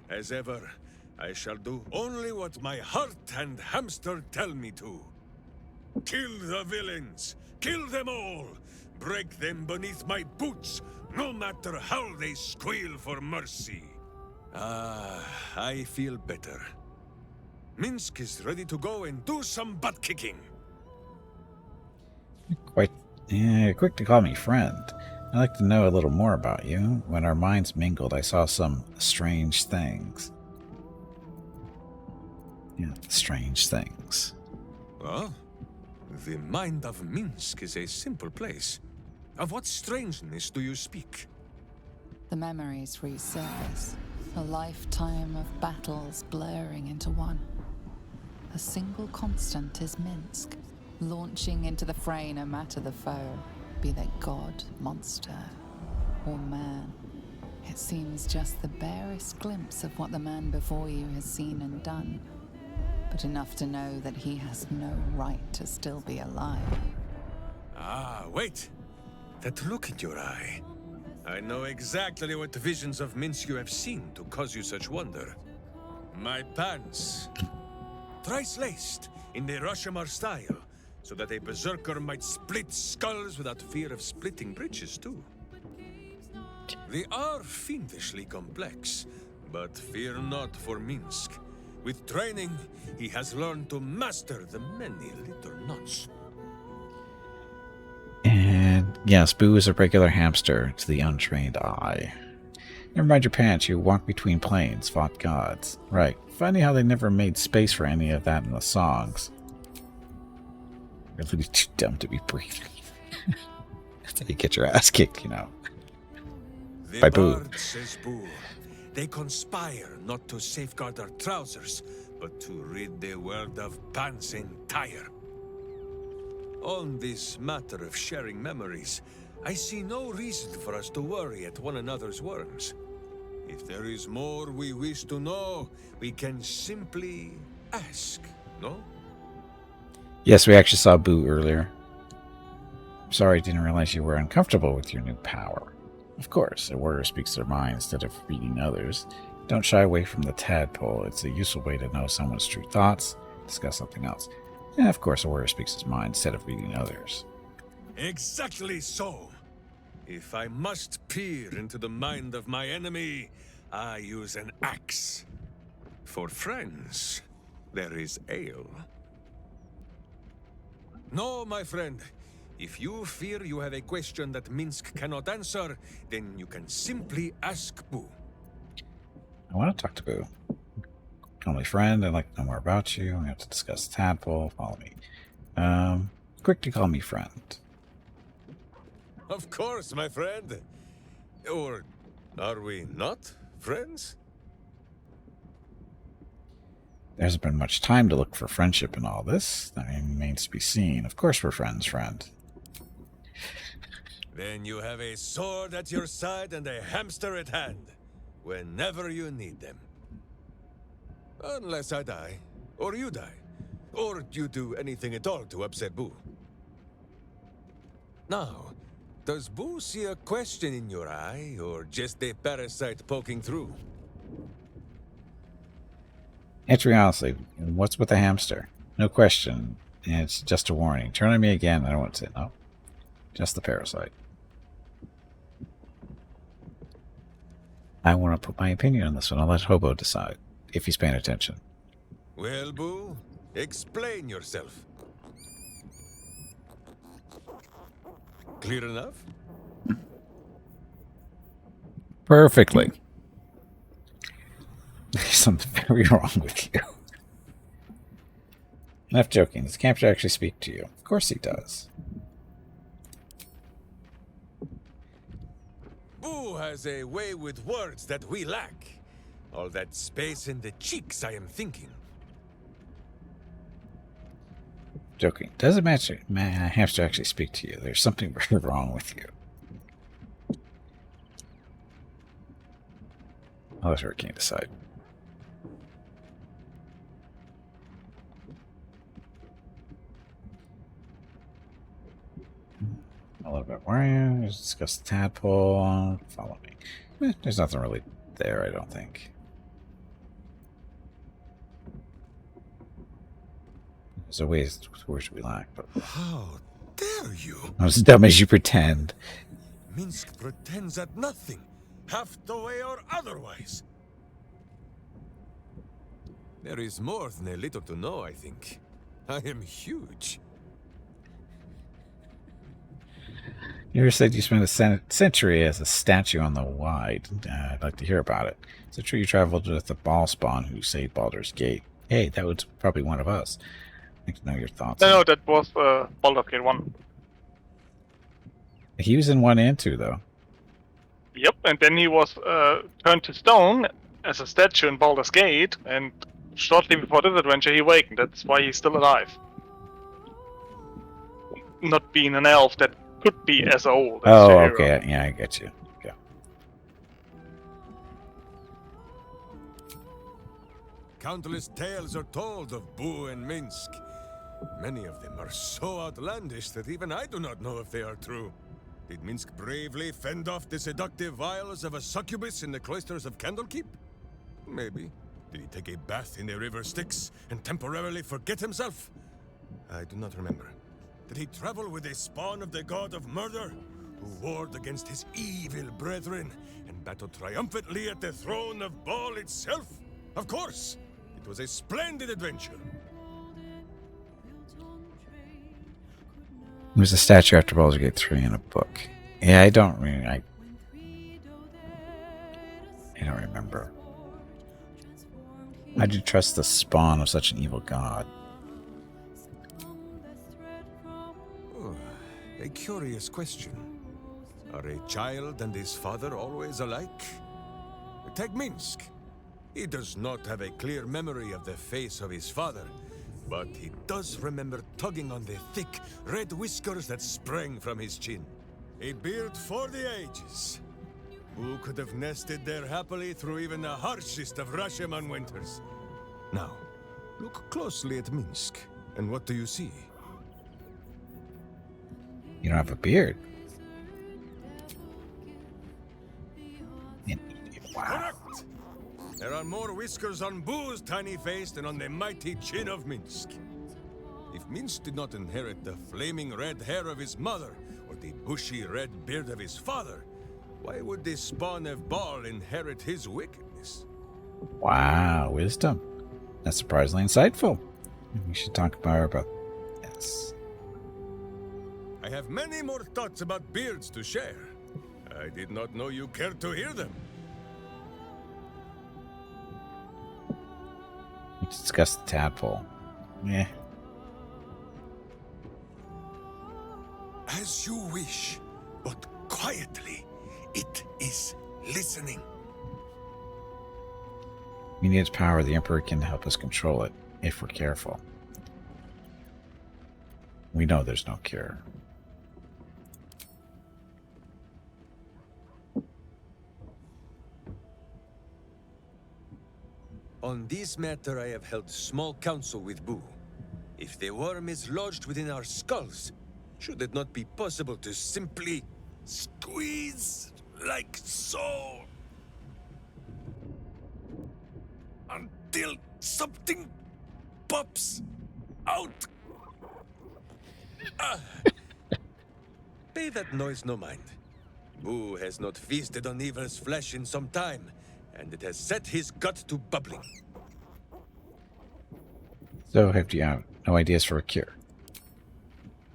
Speaker 11: As ever, I shall do only what my heart and hamster tell me to. Kill the villains! Kill them all! Break them beneath my boots, no matter how they squeal for mercy. Ah, I feel better. Minsk is ready to go and do some butt-kicking.
Speaker 1: Quick to call me friend. I'd like to know a little more about you. When our minds mingled, I saw some strange things. Yeah, strange things.
Speaker 11: Well, the mind of Minsk is a simple place. Of what strangeness do you speak?
Speaker 10: The memories resurface. A lifetime of battles blurring into one. A single constant is Minsk, launching into the fray no matter the foe, be they god, monster, or man. It seems just the barest glimpse of what the man before you has seen and done. but enough to know that he has no right to still be alive.
Speaker 11: Ah, wait! That look in your eye. I know exactly what visions of Minsk you have seen to cause you such wonder. My pants. Thrice laced in the Rashomar style, so that a berserker might split skulls without fear of splitting britches too. They are fiendishly complex, but fear not for Minsk. With training, he has learned to master the many little knots.
Speaker 1: And yes, Boo is a regular hamster to the untrained eye. Never mind your pants, you walk between planes, fought gods. Right. Funny how they never made space for any of that in the songs. Really too dumb to be breathing. That's how you get your ass kicked, you know.
Speaker 11: The
Speaker 1: By Boo.
Speaker 11: bard says Boo. They conspire not to safeguard our trousers, but to rid the world of pants entire. On this matter of sharing memories, I see no reason for us to worry at one another's worms. If there is more we wish to know, we can simply ask, no?
Speaker 1: Yes, we actually saw Boo earlier. Sorry, didn't realize you were uncomfortable with your new power. Of course, a warrior speaks their mind instead of reading others. Don't shy away from the tadpole. It's a useful way to know someone's true thoughts. Discuss something else. And of course, a warrior speaks his mind instead of reading others.
Speaker 11: Exactly so. If I must peer into the mind of my enemy, I use an axe. For friends, there is ale. No, my friend. If you fear you have a question that Minsk cannot answer, then you can simply ask Boo.
Speaker 1: I want to talk to Boo. Call me friend. I'd like to know more about you. We have to discuss tadpole. Follow me. Quick to call me friend.
Speaker 11: Of course, my friend. Or are we not friends?
Speaker 1: There hasn't been much time to look for friendship in all this. That remains to be seen. Of course we're friends, friend.
Speaker 11: Then you have a sword at your side and a hamster at hand, whenever you need them. Unless I die, or you die, or you do anything at all to upset Boo. Now, does Boo see a question in your eye, or just a parasite poking through?
Speaker 1: Answer me honestly, what's with the hamster? No question. It's just a warning. Turn on me again. I don't want to say no. Just the parasite. I want to put my opinion on this one. I'll let Hobo decide, if he's paying attention.
Speaker 11: Well, Boo, explain yourself. Clear enough?
Speaker 1: Perfectly. There's something very wrong with you. Enough joking. Does the captain actually speak to you? Of course he does.
Speaker 11: Boo has a way with words that we lack. All that space in the cheeks, I am thinking.
Speaker 1: Joking. Does a hamster actually speak to you? There's something very wrong with you. I'll let Hurricane decide. A little bit worrying. Let's discuss the tadpole. Follow me. There's nothing really there, I don't think. There's a ways words we lack, but
Speaker 11: How dare you?
Speaker 1: not as dumb as you pretend.
Speaker 11: Minsk pretends at nothing, half the way or otherwise. There is more than a little to know, I think. I am huge.
Speaker 1: You ever said you spent a century as a statue on the Wide? I'd like to hear about it. Is it true you traveled with the ball spawn who saved Baldur's Gate? Hey, that was probably one of us. I'd like to know your thoughts.
Speaker 3: No, that was Baldur Gate 1.
Speaker 1: He was in 1 and 2, though.
Speaker 3: Yep, and then he was turned to stone as a statue in Baldur's Gate, and shortly before this adventure he awakened. That's why he's still alive. Not being an elf that could be as old as the hero.
Speaker 1: Okay. Yeah, I get you. Yeah.
Speaker 11: countless tales are told of Boo and Minsk. Many of them are so outlandish that even I do not know if they are true. Did Minsk bravely fend off the seductive wiles of a succubus in the cloisters of Candlekeep? Maybe. Did he take a bath in the river Styx and temporarily forget himself? I do not remember. Did he travel with a spawn of the god of murder, who warred against his evil brethren and battled triumphantly at the throne of Baal itself? Of course! It was a splendid adventure.
Speaker 1: It was a statue after Baldur's Gate 3 in a book. Yeah, I don't remember. How'd you trust the spawn of such an evil god?
Speaker 11: Oh, a curious question. Are a child and his father always alike? Take Minsk. He does not have a clear memory of the face of his father, but he does remember tugging on the thick, red whiskers that sprang from his chin. A beard for the ages. Who could have nested there happily through even the harshest of Rashomon winters? Now, look closely at Minsk, and what do you see?
Speaker 1: You don't have a beard. Wow.
Speaker 11: Correct! There are more whiskers on Boo's tiny face than on the mighty chin of Minsk. If Minsk did not inherit the flaming red hair of his mother, or the bushy red beard of his father, why would the spawn of Baal inherit his wickedness?
Speaker 1: Wow, wisdom. That's surprisingly insightful. We should talk more about this.
Speaker 11: I have many more thoughts about beards to share. I did not know you cared to hear them.
Speaker 1: We discussed the tadpole. Yeah.
Speaker 11: As you wish, but quietly. It is listening.
Speaker 1: We need its power. The Emperor can help us control it, if we're careful. We know there's no cure.
Speaker 11: On this matter, I have held small council with Boo. If the worm is lodged within our skulls, should it not be possible to simply squeeze like so? Until something pops out. Pay that noise no mind. Boo has not feasted on evil's flesh in some time, and it has set his gut to bubbling.
Speaker 1: So, do you have no ideas for a cure?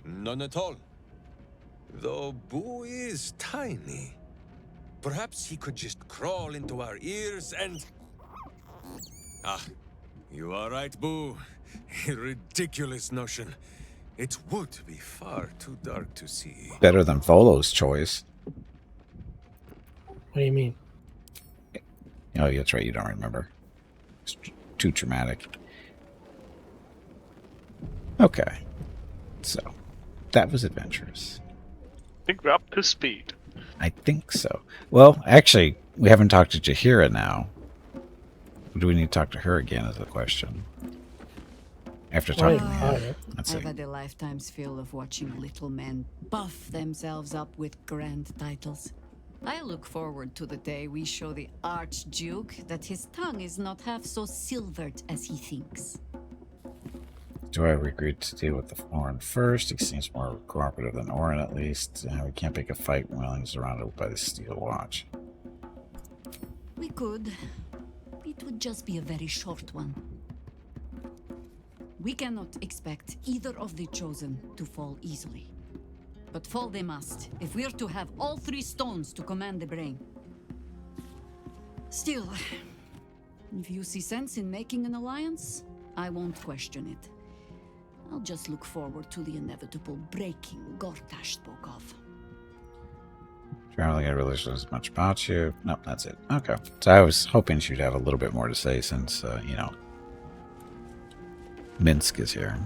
Speaker 11: None at all. Though Boo is tiny, perhaps he could just crawl into our ears and... Ah, you are right, Boo. A ridiculous notion. It would be far too dark to see.
Speaker 1: Better than Volo's choice.
Speaker 2: What do you mean?
Speaker 1: Oh, that's right. You don't remember. It's too traumatic. Okay. So, that was adventurous.
Speaker 3: I think we're up to speed.
Speaker 1: I think so. Well, actually, we haven't talked to Jahira now. Do we need to talk to her again is the question. After talking to her. Let's see.
Speaker 6: I've had a lifetime's fill of watching little men buff themselves up with grand titles. I look forward to the day we show the Archduke that his tongue is not half so silvered as he thinks.
Speaker 1: Do I agree to deal with the Orin first? He seems more cooperative than Orin, at least. We can't pick a fight while he's surrounded by the steel watch.
Speaker 6: We could. It would just be a very short one. We cannot expect either of the Chosen to fall easily. But fall they must, if we're to have all three stones to command the brain. Still, if you see sense in making an alliance, I won't question it. I'll just look forward to the inevitable breaking Gortash spoke of.
Speaker 1: Traveling, I really knows much about you. Nope, that's it. Okay. So I was hoping she'd have a little bit more to say since, Minsk is here.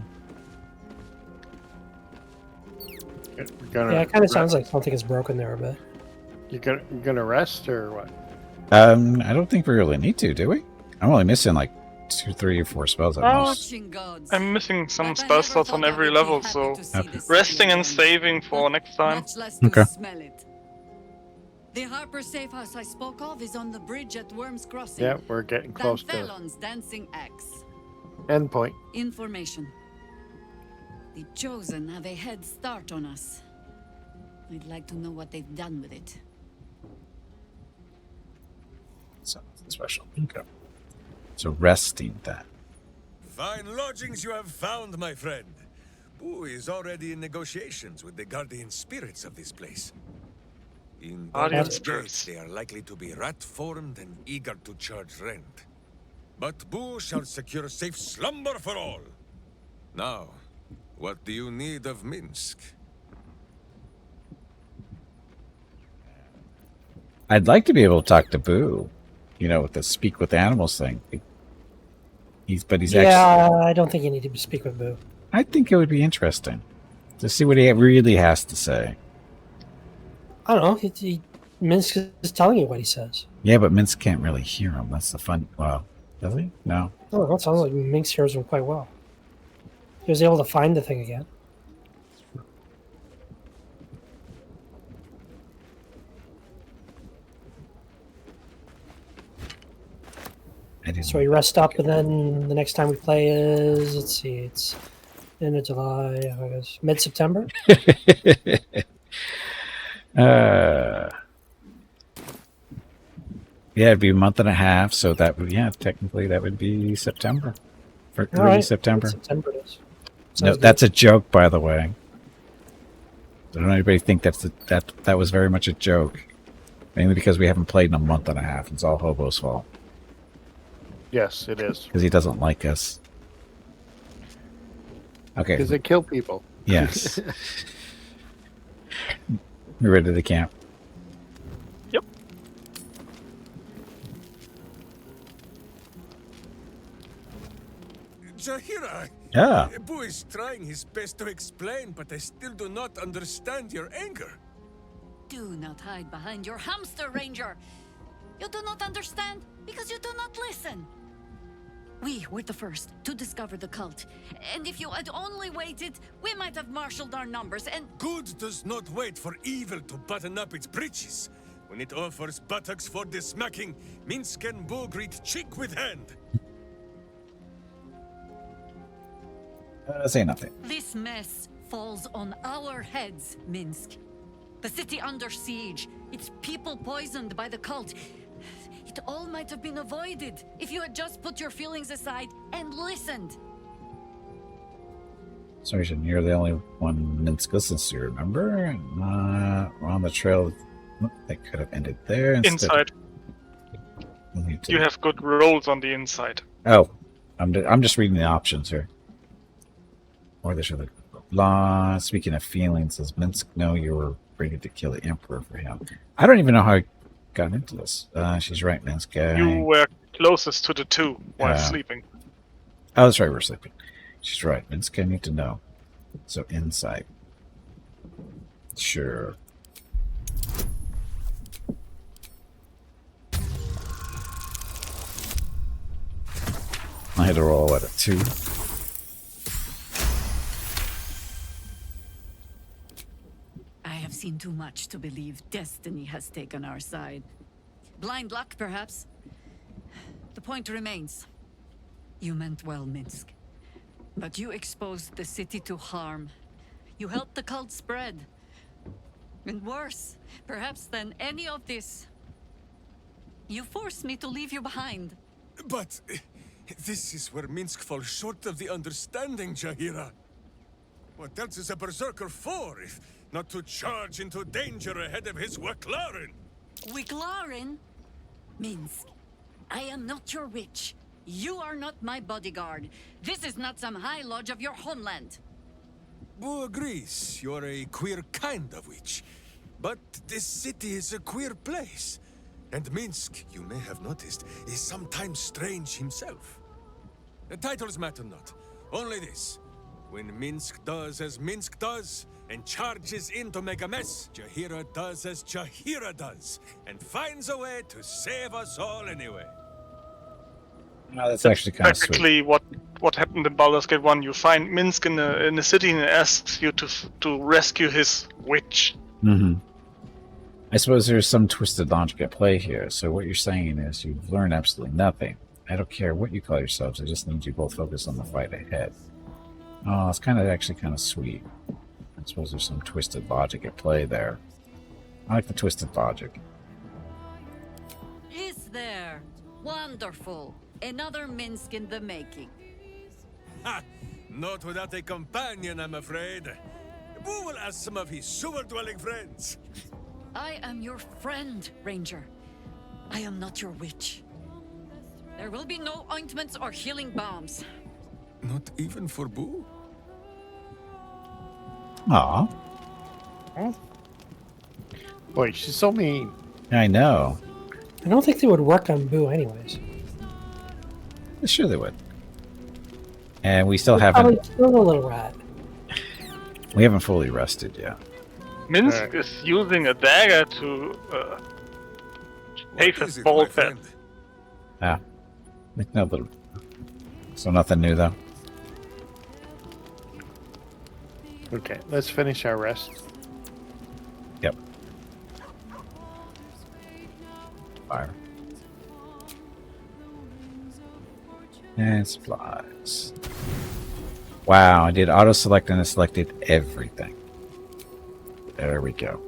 Speaker 2: Yeah, it kind of sounds like something is broken there a bit.
Speaker 5: You gonna rest or what?
Speaker 1: I don't think we really need to, do we? I'm only missing like 2, 3, or 4 spells at
Speaker 3: Oh,
Speaker 1: most.
Speaker 3: I'm missing some spell slots on every level, so resting and saving for next time.
Speaker 6: Much less to
Speaker 1: Okay.
Speaker 6: smell it. The Harper safe house I spoke of is on the bridge at Worm's Crossing.
Speaker 5: Yeah, we're getting close to
Speaker 6: Danfelon's dancing axe.
Speaker 5: endpoint.
Speaker 6: Information. The Chosen have a head start on us. I'd like to know what they've done with it.
Speaker 1: Something special. Okay. So resting then.
Speaker 11: Fine lodgings you have found, my friend. Boo is already in negotiations with the guardian spirits of this place. In
Speaker 3: Guardian
Speaker 11: Baldur's Gate,
Speaker 3: spirits.
Speaker 11: they are likely to be rat-formed and eager to charge rent. But Boo shall secure safe slumber for all. Now, what do you need of Minsk?
Speaker 1: I'd like to be able to talk to Boo. You know, with the speak with animals thing. He's actually.
Speaker 2: Yeah, I don't think you need to speak with Boo.
Speaker 1: I think it would be interesting to see what he really has to say.
Speaker 2: I don't know. Minsk is telling you what he says.
Speaker 1: Yeah, but Minsk can't really hear him. That's the fun. Well, does he? No.
Speaker 2: Oh, it sounds like Minsk hears him quite well. He was able to find the thing again. So we rest up, and then the next time we play is, let's see, it's end of July, August, mid-September.
Speaker 1: Yeah, it'd be a month and a half, so that would, technically that would be September. For
Speaker 2: All
Speaker 1: early
Speaker 2: right,
Speaker 1: September.
Speaker 2: September it is.
Speaker 1: No,
Speaker 2: Sounds
Speaker 1: that's a joke, by the way. Don't anybody think that was very much a joke? Mainly because we haven't played in a month and a half. It's all Hobo's fault.
Speaker 5: Yes, it is.
Speaker 1: Because he doesn't like us. Okay.
Speaker 5: Because they kill people.
Speaker 1: Yes. We're ready to camp.
Speaker 3: Yep.
Speaker 11: Jahira!
Speaker 1: Yeah.
Speaker 11: Boo is trying his best to explain, but I still do not understand your anger.
Speaker 6: Do not hide behind your hamster, Ranger. You do not understand because you do not listen. We were the first to discover the cult. And if you had only waited, we might have marshaled our numbers and...
Speaker 11: Good does not wait for evil to button up its breeches. When it offers buttocks for the smacking, Minsk and Boo greet cheek with hand.
Speaker 1: Say nothing.
Speaker 6: This mess falls on our heads, Minsk. The city under siege, its people poisoned by the cult. It all might have been avoided if you had just put your feelings aside and listened.
Speaker 1: So you're the only one Minsk listens to, remember? We're on the trail. They could have ended there.
Speaker 3: Inside. You have good rolls on the inside.
Speaker 1: Oh, I'm just reading the options here. Or they should have. Speaking of feelings, does Minsk know you were ready to kill the Emperor for him? I don't even know how I got into this. She's right, Minsk.
Speaker 3: You were closest to the two while sleeping.
Speaker 1: Oh, that's right, we're sleeping. She's right. Minsk, I need to know. So, insight. Sure. I had to roll at a 2.
Speaker 6: I have seen too much to believe destiny has taken our side. Blind luck, perhaps. The point remains. You meant well, Minsk. But you exposed the city to harm. You helped the cult spread. And worse, perhaps than any of this, you forced me to leave you behind.
Speaker 11: But this is where Minsk falls short of the understanding, Jahira. What else is a berserker for, if not to charge into danger ahead of his Waklaren?
Speaker 6: Wiklaren? Minsk, I am not your witch. You are not my bodyguard. This is not some high lodge of your homeland.
Speaker 11: Boo agrees you're a queer kind of witch. But this city is a queer place. And Minsk, you may have noticed, is sometimes strange himself. The titles matter not. Only this. When Minsk does as Minsk does, and charges in to make a mess, Jahira does as Jahira does, and finds a way to save us all anyway.
Speaker 1: Oh, that's actually kind of sweet.
Speaker 3: Practically what happened in Baldur's Gate 1. You find Minsk in a city and it asks you to rescue his witch.
Speaker 1: Mm-hmm. I suppose there's some twisted logic at play here. So what you're saying is you've learned absolutely nothing. I don't care what you call yourselves. I just need you both focused on the fight ahead. Oh, it's actually kind of sweet. I suppose there's some twisted logic at play there. I like the twisted logic.
Speaker 12: Is there? Wonderful. Another Minsk in the making.
Speaker 11: Ha! Not without a companion, I'm afraid. Who will ask some of his sewer-dwelling friends?
Speaker 12: I am your friend, Ranger. I am not your witch. There will be no ointments or healing balms.
Speaker 11: Not even for Boo?
Speaker 1: Aw.
Speaker 5: Boy, she's so mean.
Speaker 1: I know.
Speaker 2: I don't think they would work on Boo anyways.
Speaker 1: Sure they would. And we still
Speaker 2: They're
Speaker 1: haven't...
Speaker 2: probably still a little rat.
Speaker 1: We haven't fully rested yet.
Speaker 3: Minsk is using a dagger to pave his ball pit.
Speaker 1: Ah. No little... So nothing new, though?
Speaker 5: Okay, let's finish our rest.
Speaker 1: Yep. Fire. And supplies. Wow, I did auto-select and it selected everything. There we go.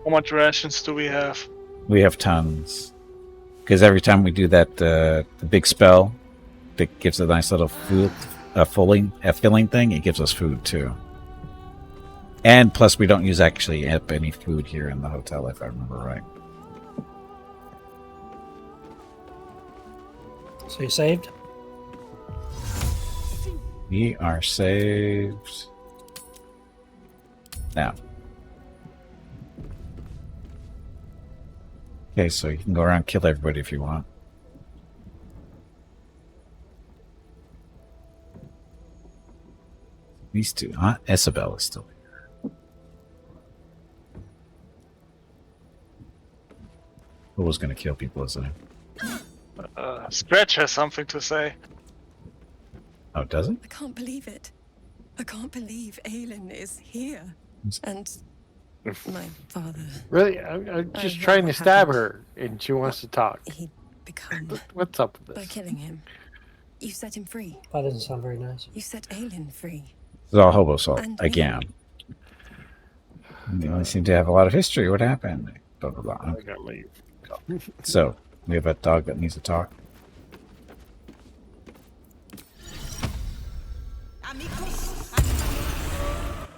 Speaker 3: How much rations do we have?
Speaker 1: We have tons. Because every time we do that the big spell that gives a nice little food, filling thing, it gives us food too. And plus we don't use actually any food here in the hotel, if I remember right.
Speaker 2: So you saved?
Speaker 1: We are saved. Now. Okay, so you can go around and kill everybody if you want. These two. Isabel is still here. Who was going to kill people, isn't it?
Speaker 3: Scratch has something to say.
Speaker 1: Oh, does it?
Speaker 13: I can't believe it. I can't believe Aelin is here. And my father.
Speaker 5: Really? I'm just trying to stab her, and she wants to talk.
Speaker 13: He'd become.
Speaker 5: What's up with
Speaker 13: By
Speaker 5: this?
Speaker 13: killing him. You set him free.
Speaker 2: That doesn't sound very nice.
Speaker 13: You set Aelin free.
Speaker 1: It's all hobo salt
Speaker 13: And
Speaker 1: again. They seem to have a lot of history. What happened? Blah, blah, blah.
Speaker 5: I gotta leave.
Speaker 1: So, we have a dog that needs to talk.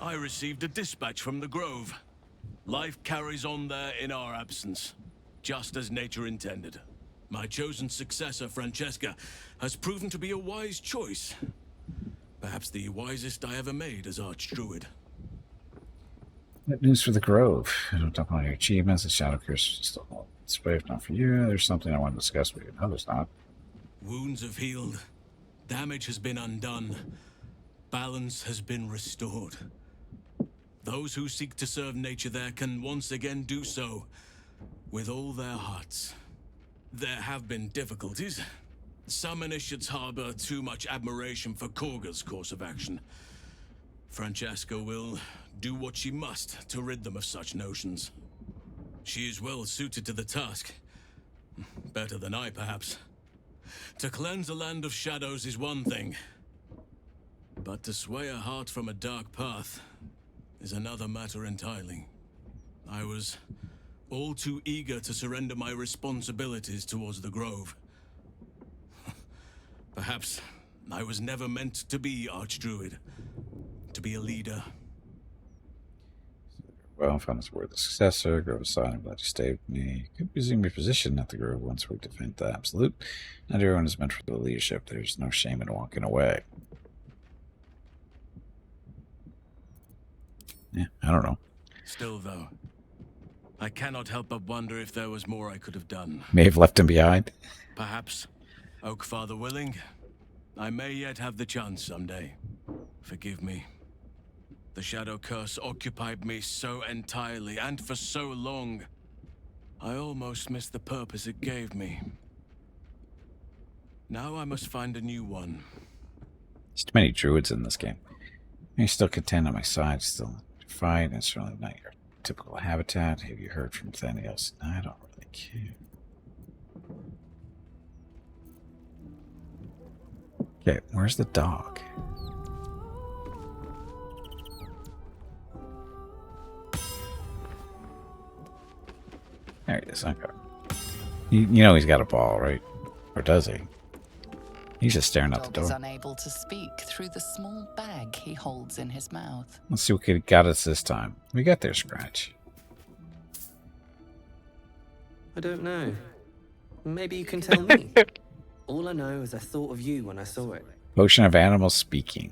Speaker 14: I received a dispatch from the Grove. Life carries on there in our absence, just as nature intended. My chosen successor, Francesca, has proven to be a wise choice. Perhaps the wisest I ever made as Archdruid.
Speaker 1: What news for the Grove? I don't talk about your achievements. The Shadow Curse is still it's waved not for you. There's something I want to discuss with you. No, there's not.
Speaker 14: Wounds have healed. Damage has been undone. Balance has been restored. Those who seek to serve nature there can once again do so with all their hearts. There have been difficulties. Some initiates harbor too much admiration for Korga's course of action. Francesca will do what she must to rid them of such notions. She is well suited to the task. Better than I, perhaps. To cleanse a land of shadows is one thing, but to sway a heart from a dark path is another matter entirely. I was all too eager to surrender my responsibilities towards the Grove. Perhaps I was never meant to be Archdruid, to be a leader.
Speaker 1: Well, found this word the successor. Grove aside, I'm glad you stayed with me. Could resume your position at the Grove once we defend the Absolute. Not everyone is meant for the leadership. There's no shame in walking away. Yeah, I don't know.
Speaker 14: Still, though, I cannot help but wonder if there was more I could have done.
Speaker 1: May have left him behind.
Speaker 14: Perhaps, Oakfather willing, I may yet have the chance someday. Forgive me. The Shadow Curse occupied me so entirely and for so long. I almost missed the purpose it gave me. Now I must find a new one.
Speaker 1: There's too many druids in this game. You're still content on my side, still fight, and certainly not your typical habitat. Have you heard from Thanios? I don't really care. Okay, where's the dog? There he is. Okay. You know he's got a ball, right? Or does he? He's just staring out the
Speaker 10: Dog is
Speaker 1: door.
Speaker 10: unable to speak through the small bag he holds in his mouth.
Speaker 1: Let's see what could got us this time. We got there, Scratch.
Speaker 15: I don't know. Maybe you can tell me. All I know is I thought of you when I saw it.
Speaker 1: Potion of animal speaking.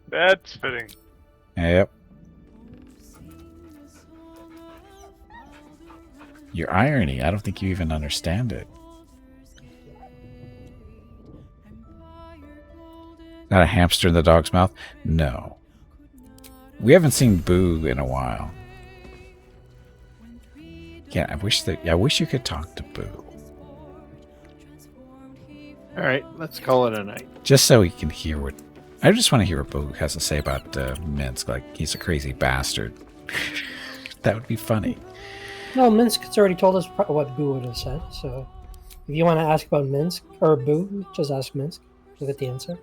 Speaker 3: That's fitting.
Speaker 1: Yep. Your irony, I don't think you even understand it. Got a hamster in the dog's mouth? No. We haven't seen Boo in a while. Yeah, I wish you could talk to Boo.
Speaker 5: All right, let's call it a night.
Speaker 1: Just so he can hear what... I just want to hear what Boo has to say about Minsk. Like, he's a crazy bastard. That would be funny.
Speaker 2: No, Minsk has already told us what Boo would have said, so... If you want to ask about Minsk, or Boo, just ask Minsk. You'll get the answer.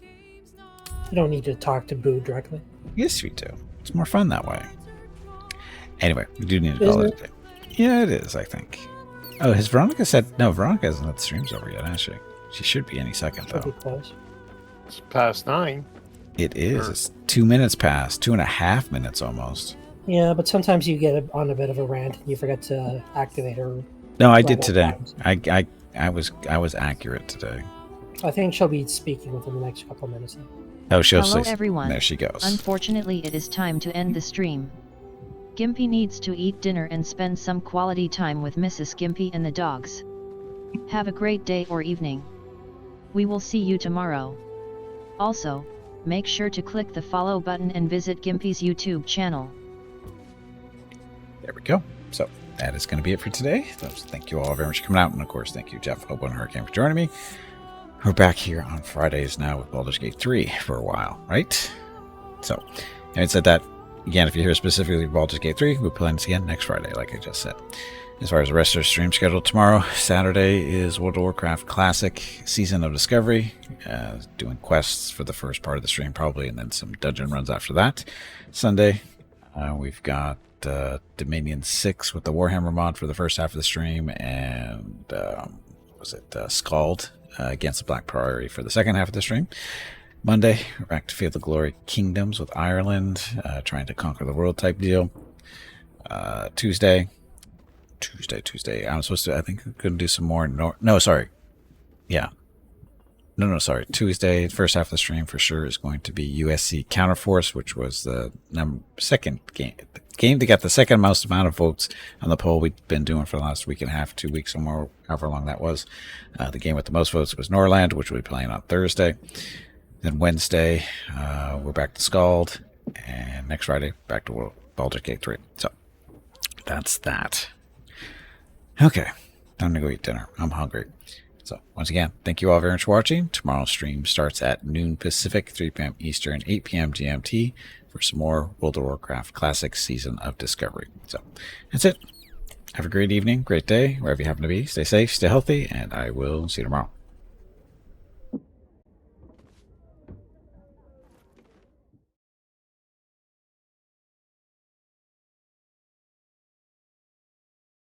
Speaker 2: You don't need to talk to Boo directly.
Speaker 1: Yes, we do. It's more fun that way. Anyway, we do need to call it a day. Yeah, it is, I think. Oh, has Veronica said... No, Veronica hasn't let the streams over yet, has she? She should be any second, though.
Speaker 5: It's past 9.
Speaker 1: It is. It's 2 minutes past. 2.5 minutes almost.
Speaker 2: Yeah, but sometimes you get on a bit of a rant and you forget to activate her.
Speaker 1: No, I did today. I was accurate today.
Speaker 2: I think she'll be speaking within the next couple of minutes.
Speaker 1: Oh, she'll
Speaker 4: Hello
Speaker 1: say...
Speaker 4: everyone.
Speaker 1: There she goes.
Speaker 4: Unfortunately, it is time to end the stream. Gimpy needs to eat dinner and spend some quality time with Mrs. Gimpy and the dogs. Have a great day or evening. We will see you tomorrow. Also, make sure to click the follow button and visit Gimpy's YouTube channel.
Speaker 1: There we go. So, that is going to be it for today. So, thank you all very much for coming out. And, of course, thank you, Jeff, Hobo, and Hurricane for joining me. We're back here on Fridays now with Baldur's Gate 3 for a while, right? So, having said that, again, if you're here specifically for Baldur's Gate 3, we'll play this again next Friday, like I just said. As far as the rest of the stream schedule, tomorrow, Saturday, is World of Warcraft Classic Season of Discovery. Doing quests for the first part of the stream, probably, and then some dungeon runs after that. Sunday, we've got Dominion 6 with the Warhammer mod for the first half of the stream, and Scald against the Black Priory for the second half of the stream. Monday, we're back to Field of Glory Kingdoms with Ireland, trying to conquer the world type deal. Tuesday, I'm supposed to, I think I'm going to do some more. Tuesday, first half of the stream for sure is going to be USC Counterforce, which was the second game. The game that got the second most amount of votes on the poll we've been doing for the last week and a half, 2 weeks or more, however long that was. The game with the most votes was Norland, which we'll be playing on Thursday. Then Wednesday, we're back to Scald. And next Friday, back to Baldur's Gate 3. So, that's that. Okay, time to go eat dinner. I'm hungry. So, once again, thank you all very much for watching. Tomorrow's stream starts at noon Pacific, 3 p.m. Eastern, 8 p.m. GMT for some more World of Warcraft Classic Season of Discovery. So, that's it. Have a great evening, great day, wherever you happen to be. Stay safe, stay healthy, and I will see you tomorrow.